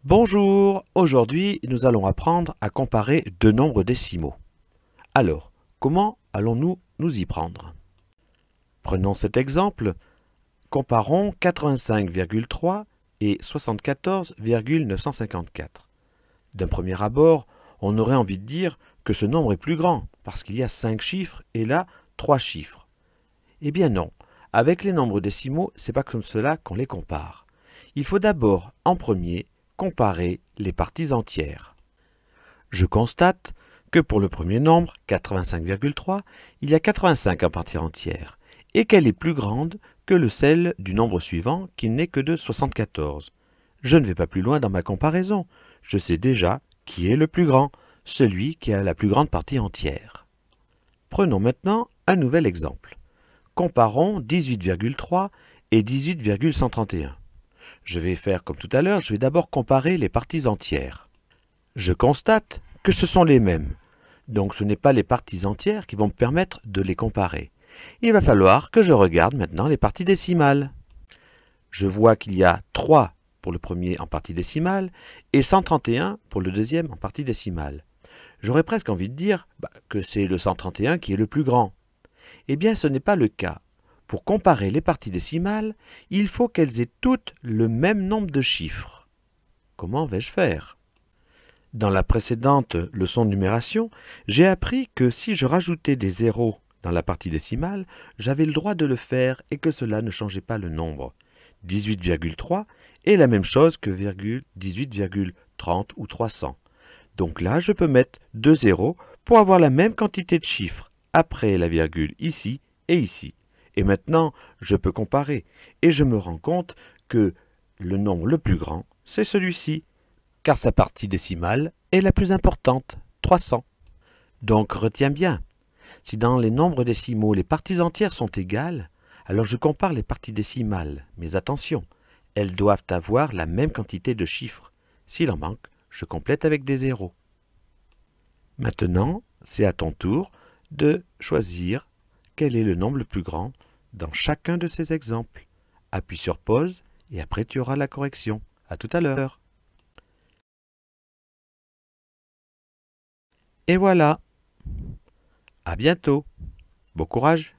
Bonjour, aujourd'hui nous allons apprendre à comparer deux nombres décimaux. Alors, comment allons-nous nous y prendre? Prenons cet exemple, comparons 85,3 et 74,954. D'un premier abord, on aurait envie de dire que ce nombre est plus grand, parce qu'il y a 5 chiffres et là 3 chiffres. Eh bien non, avec les nombres décimaux, c'est pas comme cela qu'on les compare. Il faut d'abord, en premier, comparer les parties entières. Je constate que pour le premier nombre, 85,3, il y a 85 en partie entière, et qu'elle est plus grande que celle du nombre suivant qui n'est que de 74. Je ne vais pas plus loin dans ma comparaison, je sais déjà qui est le plus grand, celui qui a la plus grande partie entière. Prenons maintenant un nouvel exemple. Comparons 18,3 et 18,131. Je vais faire comme tout à l'heure, je vais d'abord comparer les parties entières. Je constate que ce sont les mêmes, donc ce n'est pas les parties entières qui vont me permettre de les comparer. Il va falloir que je regarde maintenant les parties décimales. Je vois qu'il y a 3 pour le premier en partie décimale et 131 pour le deuxième en partie décimale. J'aurais presque envie de dire que c'est le 131 qui est le plus grand. Eh bien, ce n'est pas le cas. Pour comparer les parties décimales, il faut qu'elles aient toutes le même nombre de chiffres. Comment vais-je faire? Dans la précédente leçon de numération, j'ai appris que si je rajoutais des zéros dans la partie décimale, j'avais le droit de le faire et que cela ne changeait pas le nombre. 18,3 est la même chose que 18,30 ou 300. Donc là, je peux mettre 2 zéros pour avoir la même quantité de chiffres après la virgule ici et ici. Et maintenant, je peux comparer et je me rends compte que le nombre le plus grand, c'est celui-ci, car sa partie décimale est la plus importante, 300. Donc retiens bien, si dans les nombres décimaux les parties entières sont égales, alors je compare les parties décimales, mais attention, elles doivent avoir la même quantité de chiffres. S'il en manque, je complète avec des zéros. Maintenant, c'est à ton tour de choisir quel est le nombre le plus grand dans chacun de ces exemples. Appuie sur pause et après tu auras la correction. À tout à l'heure. Et voilà. À bientôt. Bon courage.